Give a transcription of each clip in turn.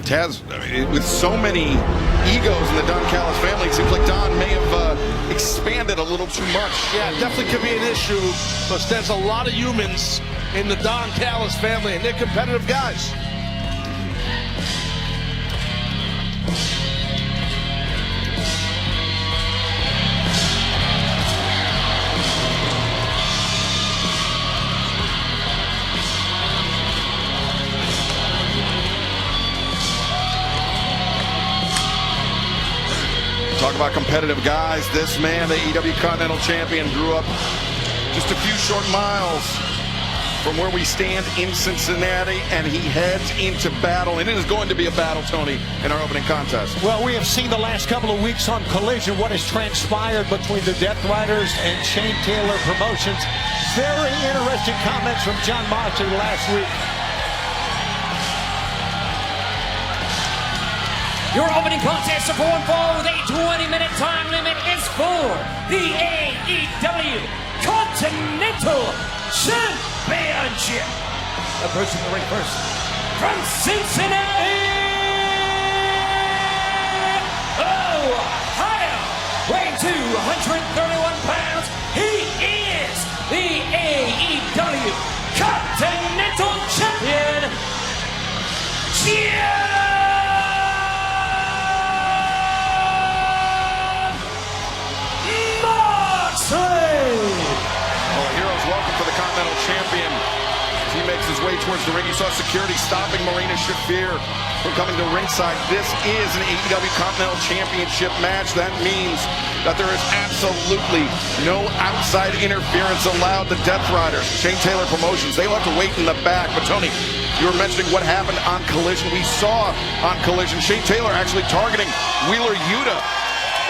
Taz, with so many egos in the Don Callis family, it seems like Don may have expanded a little too much. Yeah, definitely could be an issue, because there's a lot of humans in the Don Callis family, and they're competitive guys. Talk about competitive guys. This man, the AEW Continental Champion, grew up just a few short miles from where we stand in Cincinnati, and he heads into battle. And it is going to be a battle, Tony, in our opening contest. Well, we have seen the last couple of weeks on Collision what has transpired between the Death Riders and Shane Taylor Promotions. Very interesting comments from Jon Moxley last week. Your opening contest of 4-on-4 with a 20-minute time limit is for the AEW Continental Championship. Approaching the ring first from Cincinnati, Ohio, weighing 231 pounds. He is the AEW Continental Champion. Welcome for the Continental Champion. As he makes his way towards the ring, you saw security stopping Marina Shafir from coming to ringside. This is an AEW Continental Championship match. That means that there is absolutely no outside interference allowed. The Death Riders, Shane Taylor Promotions, they'll have to wait in the back. But Tony, you were mentioning what happened on Collision. We saw on Collision Shane Taylor actually targeting Wheeler Yuta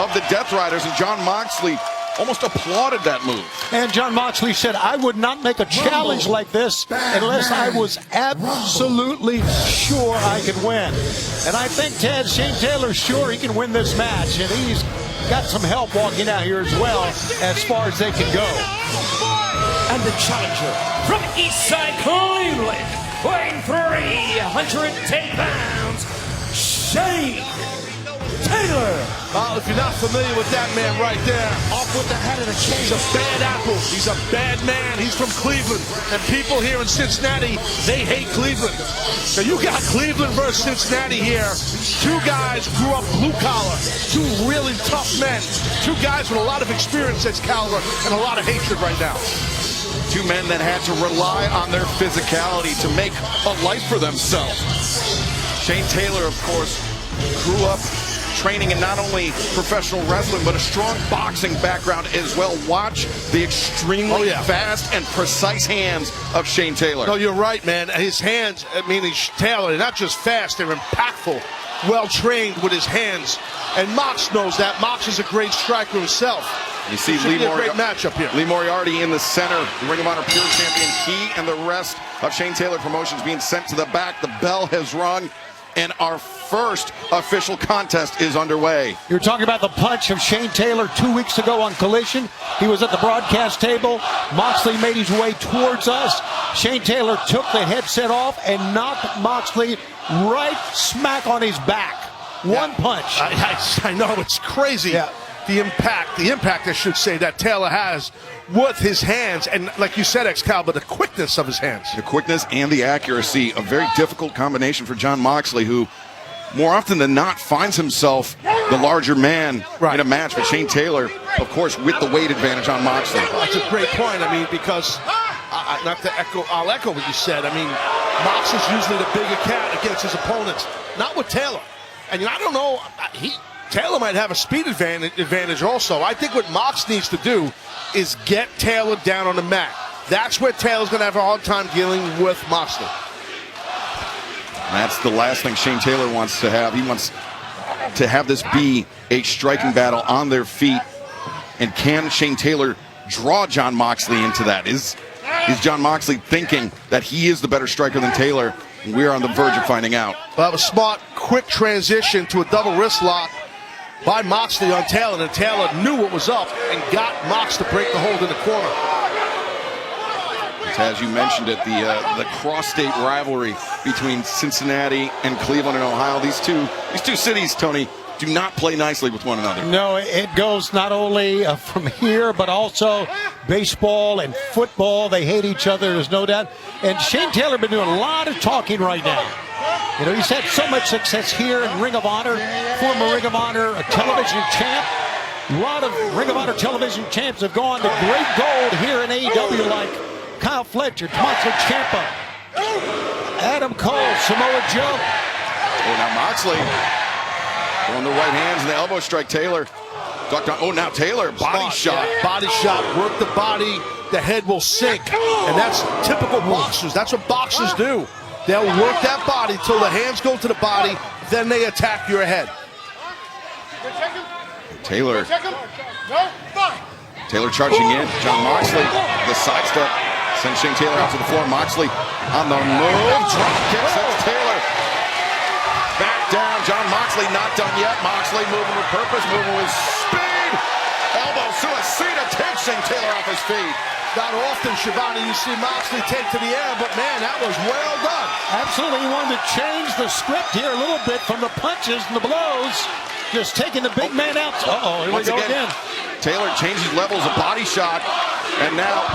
of the Death Riders, and Jon Moxley almost applauded that move. And Jon Moxley said, I would not make a challenge like this unless I was absolutely sure I could win. And I think Shane Taylor's sure he can win this match, and he's got some help walking out here as well, as far as they can go. And the challenger from Eastside Cleveland, weighing 310 pounds, Shane Taylor. If you're not familiar with that man right there, off with the head of the chain. He's a bad apple. He's a bad man. He's from Cleveland. And people here in Cincinnati, they hate Cleveland. So you got Cleveland versus Cincinnati here. Two guys grew up blue collar. Two really tough men. Two guys with a lot of experience at caliber and a lot of hatred right now. Two men that had to rely on their physicality to make a life for themselves. Shane Taylor, of course, grew up training in not only professional wrestling, but a strong boxing background as well. Watch the extremely fast and precise hands of Shane Taylor. No, you're right, man. His hands, meaning Taylor, they're not just fast, they're impactful, well-trained with his hands. And Mox knows that. Mox is a great striker himself. You see Lee Moriarty, great matchup here. Lee Moriarty in the center, the Ring of Honor Pure Champion. He and the rest of Shane Taylor Promotions being sent to the back. The bell has rung, and our first official contest is underway. You're talking about the punch of Shane Taylor 2 weeks ago on Collision. He was at the broadcast table. Moxley made his way towards us. Shane Taylor took the headset off and knocked Moxley right smack on his back. One punch. I know, it's crazy. Yeah. The impact, I should say, that Taylor has with his hands, and like you said, Excalibur, the quickness of his hands. The quickness and the accuracy, a very difficult combination for Jon Moxley, who more often than not finds himself the larger man in a match. But Shane Taylor, of course, with the weight advantage on Moxley. That's a great point. I mean, because, I'll echo what you said. I mean, Mox is usually the bigger cat against his opponents, not with Taylor. And I don't know, Taylor might have a speed advantage also. I think what Mox needs to do is get Taylor down on the mat. That's where Taylor's going to have a hard time dealing with Moxley. That's the last thing Shane Taylor wants to have. He wants to have this be a striking battle on their feet. And can Shane Taylor draw Jon Moxley into that? Is Jon Moxley thinking that he is the better striker than Taylor? We're on the verge of finding out. Well, a smart, quick transition to a double wrist lock by Moxley on Taylor, and Taylor knew what was up and got Mox to break the hold in the corner. As you mentioned it, the cross-state rivalry between Cincinnati and Cleveland and Ohio. These two cities, Tony, do not play nicely with one another. No, it goes not only from here, but also baseball and football. They hate each other, there's no doubt. And Shane Taylor been doing a lot of talking right now. You know, he's had so much success here in Ring of Honor, former Ring of Honor television champ. A lot of Ring of Honor television champs have gone to great gold here in AEW, like Kyle Fletcher, Tommaso Ciampa, Adam Cole, Samoa Joe. Oh, now Moxley on the right hands and the elbow strike. Taylor. Oh, now Taylor, body shot. Yeah, body shot, work the body, the head will sink. And that's typical boxers. That's what boxers do. They'll work that body till the hands go to the body, then they attack your head. Taylor charging in. Jon Moxley, the sidestep, sends Shane Taylor out to the floor. Moxley on the move. Drop kicks. That's Taylor. Back down. Jon Moxley not done yet. Moxley moving with purpose, moving with speed. Elbow suicida takes Shane Taylor off his feet. Not often, Shivani, you see Moxley take to the air, but man, that was well done. Absolutely, he wanted to change the script here a little bit from the punches and the blows. Just taking the big man out. Uh-oh, here we go again. Taylor changes levels of body shot, and now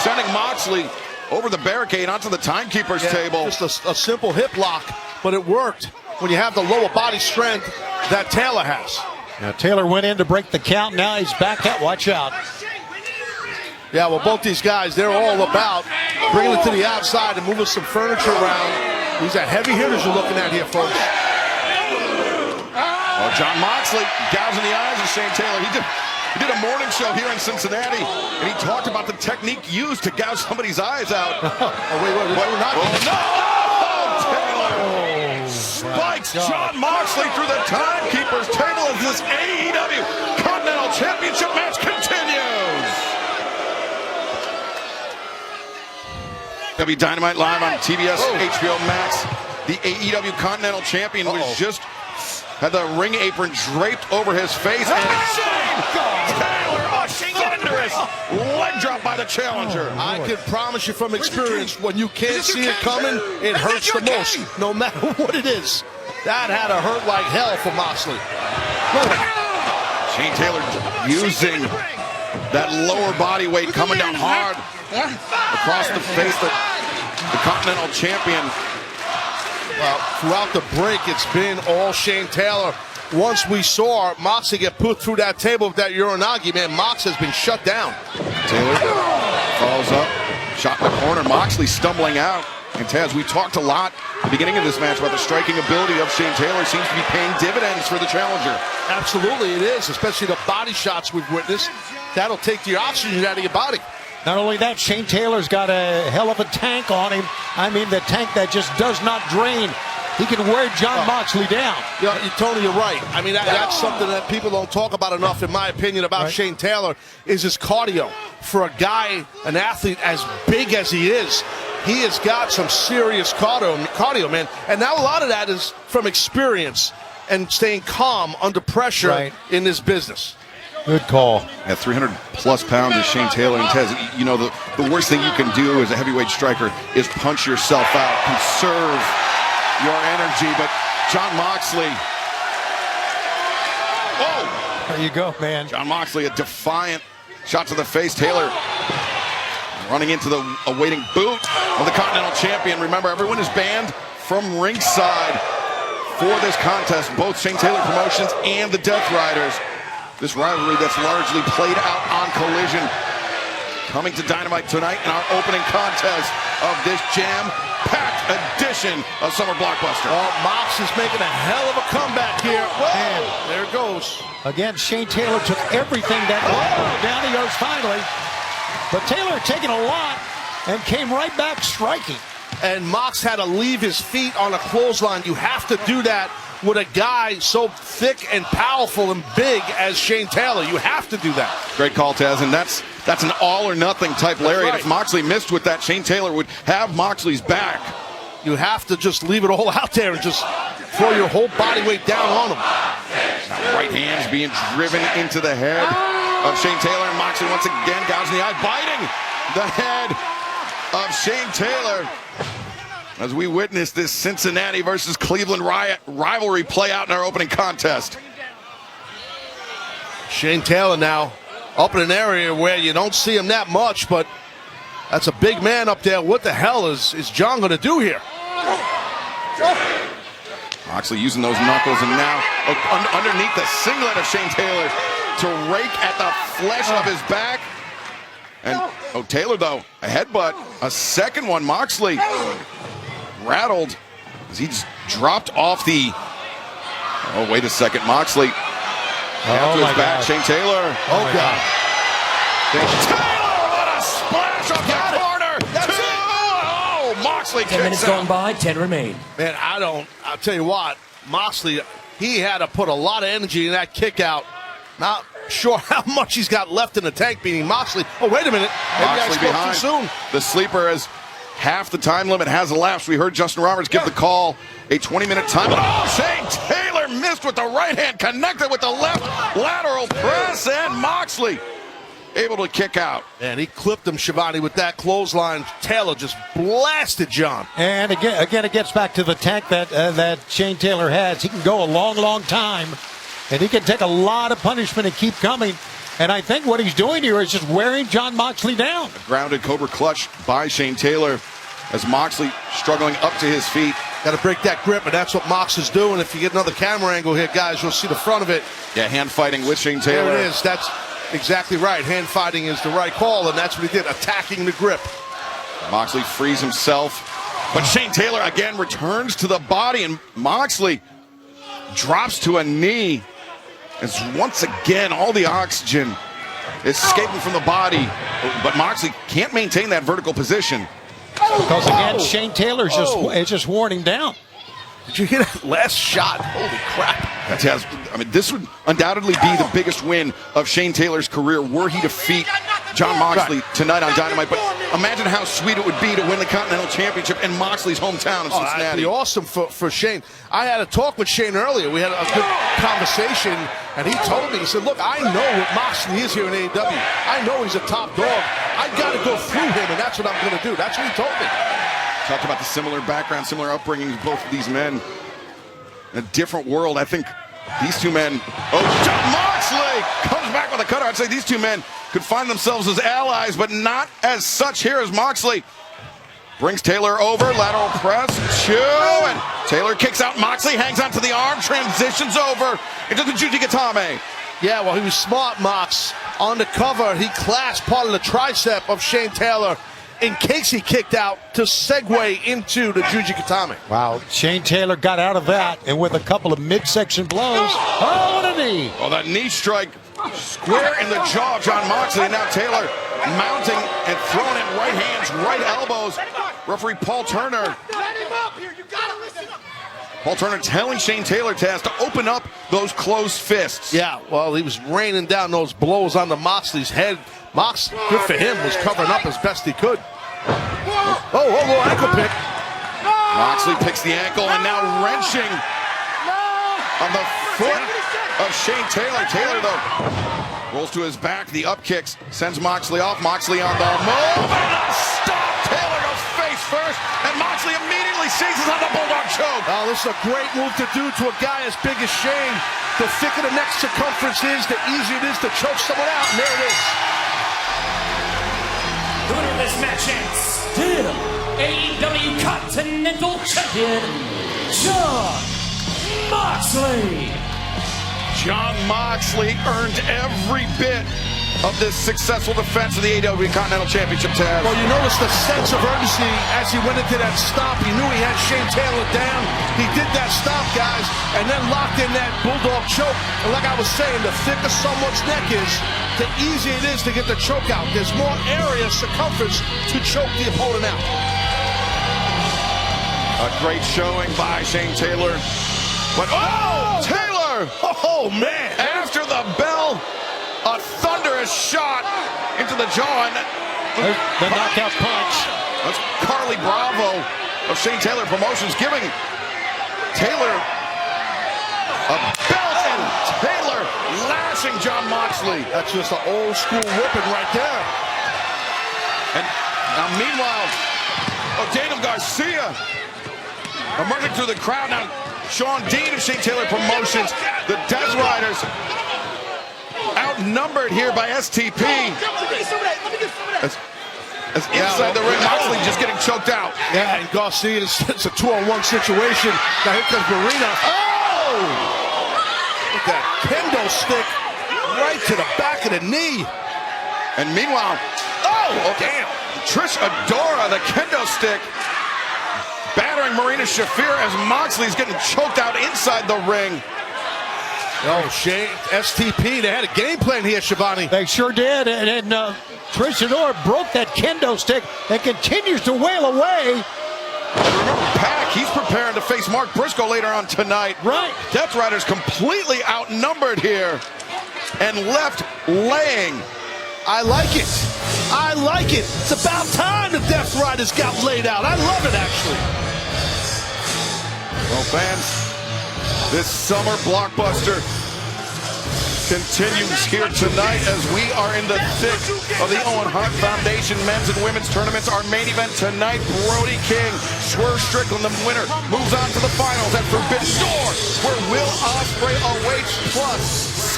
sending Moxley over the barricade onto the timekeeper's table. Just a simple hip lock, but it worked when you have the lower body strength that Taylor has. Now Taylor went in to break the count. Now he's back out. Watch out. Yeah, well, both these guys, they're all about bringing it to the outside and moving some furniture around. These are heavy hitters you're looking at here, folks. Well, Jon Moxley gouging the eyes of Shane Taylor. He did a morning show here in Cincinnati, and he talked about the technique used to gouge somebody's eyes out. Wait, not. Taylor spikes Jon Moxley through the timekeeper's table as this AEW Continental Championship match continues. Dynamite live on TBS, HBO Max. The AEW Continental Champion was just had the ring apron draped over his face. And Shane Taylor, thunderous leg drop by the challenger. I can promise you from experience, when you can't see it coming, it hurts the most, no matter what it is. That had to hurt like hell for Moxley. Shane Taylor using that lower body weight, coming down hard across the face of the Continental Champion. Well, throughout the break, it's been all Shane Taylor. Once we saw Moxley get put through that table with that Uranagi, man, Mox has been shut down. Taylor falls up, shot in the corner. Moxley stumbling out. And Taz, we talked a lot at the beginning of this match about the striking ability of Shane Taylor. Seems to be paying dividends for the challenger. Absolutely it is, especially the body shots we've witnessed. That'll take the oxygen out of your body. Not only that, Shane Taylor's got a hell of a tank on him. I mean, the tank that just does not drain. He can wear Jon Moxley down. Tony, you're right. I mean, that's something that people don't talk about enough, in my opinion, about Shane Taylor, is his cardio. For a guy, an athlete as big as he is, he has got some serious cardio, man. And now a lot of that is from experience and staying calm under pressure in this business. Good call. At 300-plus pounds is Shane Taylor. And Tez, you know, the worst thing you can do as a heavyweight striker is punch yourself out, conserve your energy. But Jon Moxley, there you go, man. Jon Moxley, a defiant shot to the face. Taylor running into the awaiting boot of the Continental Champion. Remember, everyone is banned from ringside for this contest, both Shane Taylor Promotions and the Death Riders. This rivalry that's largely played out on Collision. Coming to Dynamite tonight in our opening contest of this jam-packed edition of Summer Blockbuster. Oh, Mox is making a hell of a comeback here. Whoa, there it goes. Again, Shane Taylor took everything that... down he goes finally. But Taylor taking a lot and came right back striking. And Mox had to leave his feet on a clothesline. You have to do that with a guy so thick and powerful and big as Shane Taylor. You have to do that. Great call, Taz, and that's an all-or-nothing type lariat. If Moxley missed with that, Shane Taylor would have Moxley's back. You have to just leave it all out there and just throw your whole body weight down on him. Now, right hands being driven into the head of Shane Taylor, and Moxley once again gouging the eye, biting the head of Shane Taylor as we witness this Cincinnati versus Cleveland rivalry play out in our opening contest. Shane Taylor now up in an area where you don't see him that much, but that's a big man up there. What the hell is Jon going to do here? Moxley using those knuckles, and now underneath the singlet of Shane Taylor to rake at the flesh of his back. And Taylor, though, a headbutt, a second one. Moxley rattled as he just dropped off the... Oh, wait a second. Moxley down to his back. Shane Taylor. Oh, God. Taylor, what a splash off the corner. That's it. Oh, Moxley 10 minutes kicks out. gone by, 10 remain. Man, I'll tell you what, Moxley, he had to put a lot of energy in that kick out. Not sure how much he's got left in the tank, beating Moxley. Oh, wait a minute. Maybe I spoke behind. too soon. The sleeper, as half the time limit has elapsed. We heard Justin Roberts give the call a 20-minute time. Oh, Shane Taylor missed with the right hand, connected with the left lateral press, and Moxley able to kick out. And he clipped him, Shivani, with that clothesline. Taylor just blasted Jon. And again, it gets back to the tank that Shane Taylor has. He can go a long, long time, and he can take a lot of punishment and keep coming. And I think what he's doing here is just wearing Jon Moxley down. A grounded Cobra clutch by Shane Taylor as Moxley struggling up to his feet. Got to break that grip, and that's what Mox is doing. If you get another camera angle here, guys, you'll see the front of it. Yeah, hand fighting with Shane Taylor. There it is. That's exactly right. Hand fighting is the right call, and that's what he did, attacking the grip. Moxley frees himself, but Shane Taylor again returns to the body, and Moxley drops to a knee as once again all the oxygen is escaping from the body, but Moxley can't maintain that vertical position. Because again, Shane Taylor's just worn him down. Did you hear that last shot? Holy crap. This would undoubtedly be the biggest win of Shane Taylor's career were he to defeat Jon Moxley tonight on Dynamite. But imagine how sweet it would be to win the Continental Championship in Moxley's hometown of Cincinnati. That'd be awesome for Shane. I had a talk with Shane earlier. We had a good conversation, and he told me, he said, look, I know what Moxley is here in AEW. I know he's a top dog. I got to go through him, and that's what I'm going to do. That's what he told me. Talked about the similar background, similar upbringing of both of these men. In a different world, I think these two men... Oh, Jon Moxley comes back with a cutter. I'd say these two men could find themselves as allies, but not as such here as Moxley brings Taylor over, lateral press, and Taylor kicks out. Moxley hangs onto the arm, transitions over into the Jujigatame. Yeah, well, he was smart, Mox. On the cover, he clasped part of the tricep of Shane Taylor in case he kicked out to segue into the Jujigatame. Wow, Shane Taylor got out of that, and with a couple of midsection blows. Oh, what a knee! Oh, that knee strike square in the jaw of Jon Moxley. And now Taylor mounting and throwing in right hands, right elbows. Referee Paul Turner. Let him up here. You gotta listen up. Paul Turner telling Shane Taylor to open up those closed fists. Yeah, well, he was raining down those blows onto Moxley's head. Mox, good for him, was covering up as best he could. Oh, little ankle pick. Moxley picks the ankle and now wrenching on the foot of Shane Taylor. Taylor, though, rolls to his back. The up kicks sends Moxley off. Moxley on the move and a stop. Taylor goes face first, and Moxley immediately seizes on the Bulldog choke. Oh, this is a great move to do to a guy as big as Shane. The thicker the neck circumference is, the easier it is to choke someone out, and there it is. The winner of this match and still AEW Continental Champion, Jon Moxley. Jon Moxley earned every bit of this successful defense of the AEW Continental Championship tag. Well, you notice the sense of urgency as he went into that stop. He knew he had Shane Taylor down. He did that stop, guys, and then locked in that Bulldog choke. And like I was saying, the thicker someone's neck is, the easier it is to get the choke out. There's more area, circumference to choke the opponent out. A great showing by Shane Taylor. But, Taylor! Oh, man! After the bell, a thunderous shot into the jaw. And the knockout punch. That's Carly Bravo of Shane Taylor Promotions giving Taylor a belt, and Taylor lashing Jon Moxley. That's just an old school whipping right there. And Now, meanwhile, Daniel Garcia emerging through the crowd. Now, Sean Dean of Shane Taylor Promotions. The Death Riders outnumbered here by STP. As inside the ring, Moxley just getting choked out. Yeah, and Garcia, it's a 2-on-1 situation. Now here comes Marina. Oh! Look at that kendo stick right to the back of the knee. And meanwhile, damn! Trish Adora, the kendo stick, battering Marina Shafir as Moxley's getting choked out inside the ring. Oh, Shane, STP, they had a game plan here, Shivani. They sure did, and Trish Adora broke that kendo stick and continues to wail away. And remember, Pac, he's preparing to face Mark Briscoe later on tonight. Right. Death Riders completely outnumbered here and left laying. I like it. I like it. It's about time the Death Riders got laid out. I love it, actually. Well, fans, this summer blockbuster continues here tonight as we are in the thick of the Owen Hart Foundation men's and women's tournaments. Our main event tonight, Brody King, Swerve Strickland, the winner, moves on to the finals at Forbidden Door, where Will Ospreay awaits, plus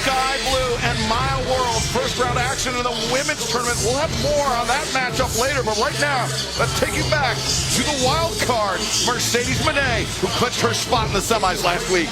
Sky Blue and Mile World. First round action in the women's tournament. We'll have more on that matchup later, but right now, let's take you back to the wild card, Mercedes Moné, who clinched her spot in the semis last week.